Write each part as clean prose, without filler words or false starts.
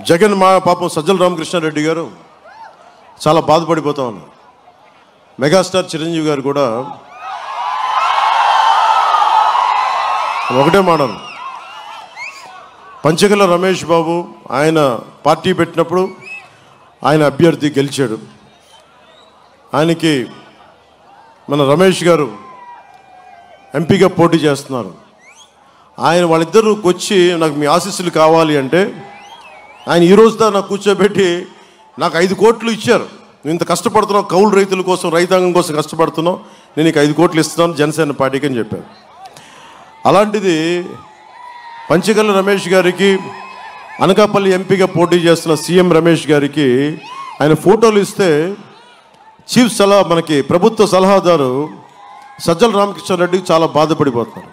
జగన్ మా పాపం సజ్జల రామకృష్ణారెడ్డి గారు చాలా బాధపడిపోతా ఉన్నారు. మెగాస్టార్ చిరంజీవి గారు కూడా ఒకటే మాటలు, పంచకల రమేష్ బాబు ఆయన పార్టీ పెట్టినప్పుడు ఆయన అభ్యర్థి గెలిచాడు. ఆయనకి మన రమేష్ గారు ఎంపీగా పోటీ చేస్తున్నారు. ఆయన వాళ్ళిద్దరికి వచ్చి నాకు మీ ఆశీస్సులు కావాలి అంటే ఆయన ఈరోజు దా నాకు కూర్చోబెట్టి నాకు 5 కోట్లు ఇచ్చారు. నువ్వు ఇంత కష్టపడుతున్నావు, కౌలు రైతుల కోసం, రైతాంగం కోసం కష్టపడుతున్నావు, నేను నీకు 5 కోట్లు ఇస్తున్నాను జనసేన పార్టీకి అని చెప్పారు. అలాంటిది పంచకల్ల రమేష్ గారికి, అనకాపల్లి ఎంపీగా పోటీ చేస్తున్న సీఎం రమేష్ గారికి ఆయన ఫోటోలు ఇస్తే చీఫ్ మనకి ప్రభుత్వ సలహాదారు సజ్జల రామకృష్ణారెడ్డికి చాలా బాధపడిపోతున్నారు.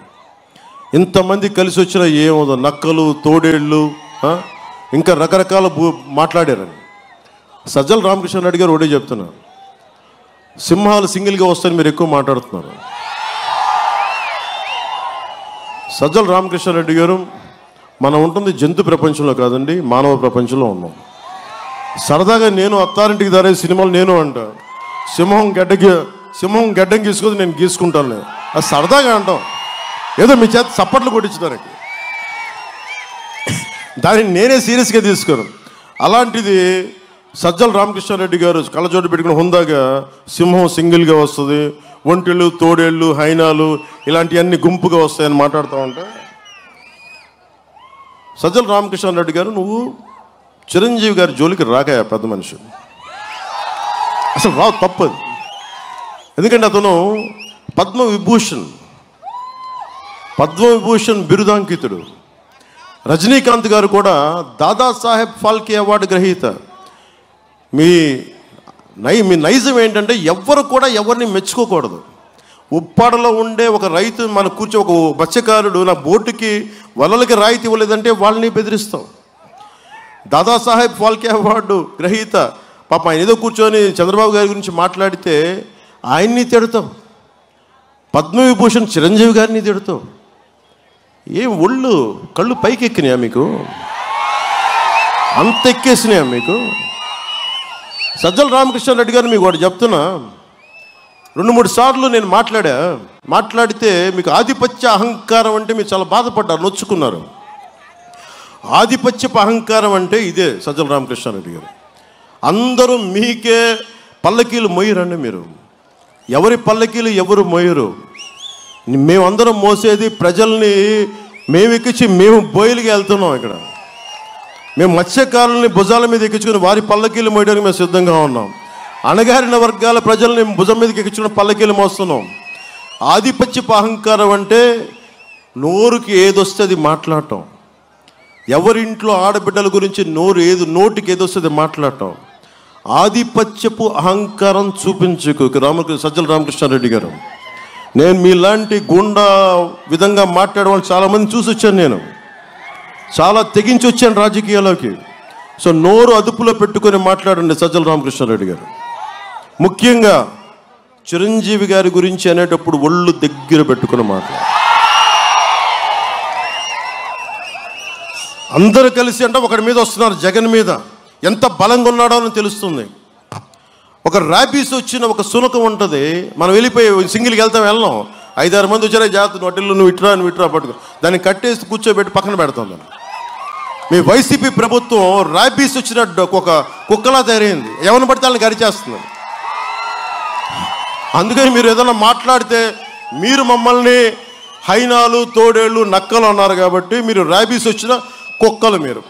ఇంతమంది కలిసి వచ్చిన ఏమో నక్కలు, తోడేళ్ళు, ఇంకా రకరకాల మాట్లాడారని. సజ్జల రామకృష్ణారెడ్డి గారు ఒకటే చెప్తున్నారు, సింహాలు సింగిల్గా వస్తాయని మీరు ఎక్కువ మాట్లాడుతున్నారు. సజ్జల రామకృష్ణారెడ్డి గారు, మనం ఉంటుంది జంతు ప్రపంచంలో కాదండి, మానవ ప్రపంచంలో ఉన్నాం. సరదాగా నేను అత్తారింటికి దారే సినిమాలు నేను అంట, సింహం గడ్డం గీసుకొని నేను గీసుకుంటాను, అది సరదాగా అంటాం, ఏదో మీ చేత చప్పట్లు కొట్టించడానికి, దాన్ని నేనే సీరియస్గా తీసుకోను. అలాంటిది సజ్జల రామకృష్ణారెడ్డి గారు కళ్ళజోడు పెట్టుకుని హుందాగా సింహం సింగిల్గా వస్తుంది, ఒంటెలు, తోడేళ్ళు, హైనాలు ఇలాంటివన్నీ గుంపుగా వస్తాయని మాట్లాడుతూ ఉంటే, సజ్జల రామకృష్ణారెడ్డి గారు నువ్వు చిరంజీవి గారి జోలికి రాకాయ పెద్ద మనిషి, అసలు రావు, తప్పదు. ఎందుకంటే అతను పద్మవిభూషణ్ బిరుదాంకితుడు. రజనీకాంత్ గారు కూడా దాదాసాహెబ్ ఫాల్కే అవార్డు గ్రహీత. మీ నైజం ఏంటంటే ఎవ్వరు కూడా ఎవరిని మెచ్చుకోకూడదు. ఉప్పాడలో ఉండే ఒక రైతు మన ఒక మత్స్యకారుడు నా బోటుకి వలలకి రాయితీ ఇవ్వలేదంటే వాళ్ళని బెదిరిస్తాం. దాదాసాహెబ్ ఫాల్కే అవార్డు గ్రహీత పాప ఆయన ఏదో కూర్చొని చంద్రబాబు గారి గురించి మాట్లాడితే ఆయన్ని తిడతాం, పద్మవిభూషణ్ చిరంజీవి గారిని తిడతాం. ఏం ఒళ్ళు కళ్ళు పైకి ఎక్కినాయా మీకు? అంత ఎక్కేసినాయా మీకు? సజ్జల రామకృష్ణారెడ్డి గారు మీకు ఒకటి చెప్తున్నా, 2-3 సార్లు నేను మాట్లాడితే మీకు ఆధిపత్య అహంకారం అంటే మీరు చాలా బాధపడ్డారు, నొచ్చుకున్నారు. ఆధిపత్యపు అహంకారం అంటే ఇదే సజ్జల రామకృష్ణారెడ్డి గారు. అందరూ మీకే పల్లకీలు మోయరండి. మీరు ఎవరి పల్లకీలు ఎవరు మోయరు. మేమందరం మోసేది ప్రజల్ని, మేము ఎక్కించి మేము బోయిలుగా వెళ్తున్నాం. ఇక్కడ మేము మత్స్యకారుల్ని భుజాల మీద ఎక్కించుకుని వారి పల్లకీలు మోయడానికి మేము సిద్ధంగా ఉన్నాం. అణగారిన వర్గాల ప్రజల్ని భుజం మీదకి ఎక్కించుకుని పల్లకీలు మోస్తున్నాం. ఆధిపత్యపు అహంకారం అంటే నోరుకి ఏదొస్తే అది మాట్లాడటం, ఎవరింట్లో ఆడబిడ్డల గురించి నోటికి ఏదొస్తుంది మాట్లాడటం. ఆధిపత్యపు అహంకారం చూపించుకు సజ్జల రామకృష్ణారెడ్డి గారు. నేను మీలాంటి గుండా విధంగా మాట్లాడే వాళ్ళు చాలామంది చూసి వచ్చాను, నేను చాలా తెగించి వచ్చాను రాజకీయాల్లోకి. సో నోరు అదుపులో పెట్టుకొని మాట్లాడండి సజ్జల రామకృష్ణారెడ్డి గారు. ముఖ్యంగా చిరంజీవి గారి గురించి అనేటప్పుడు ఒళ్ళు దగ్గర పెట్టుకుని మాట్లాడు. అందరూ కలిసి అంటే ఒకరి మీద వస్తున్నారు, జగన్ మీద ఎంత బలంగా ఉన్నాడో అని తెలుస్తుంది. ఒక ర్యాబీస్ వచ్చిన ఒక సునకం ఉంటుంది, మనం వెళ్ళిపోయి సింగిల్కి వెళ్ళాం, 5-6 మంది వచ్చారే జాగ్రత్త నోటిల్లు నువ్వు ఇట్రా పట్టుకో, దాన్ని కట్టేసి కూర్చోబెట్టి పక్కన పెడతాం. మీ వైసీపీ ప్రభుత్వం ర్యాబీస్ వచ్చిన ఒక కుక్కలా తయారైంది, ఎవరిని పడితే వాళ్ళని గరిచేస్తుంది. అందుకని మీరు ఏదైనా మాట్లాడితే మీరు మమ్మల్ని హైనాలు, తోడేళ్ళు, నక్కలు అన్నారు కాబట్టి మీరు ర్యాబీస్ వచ్చిన కుక్కలు మీరు.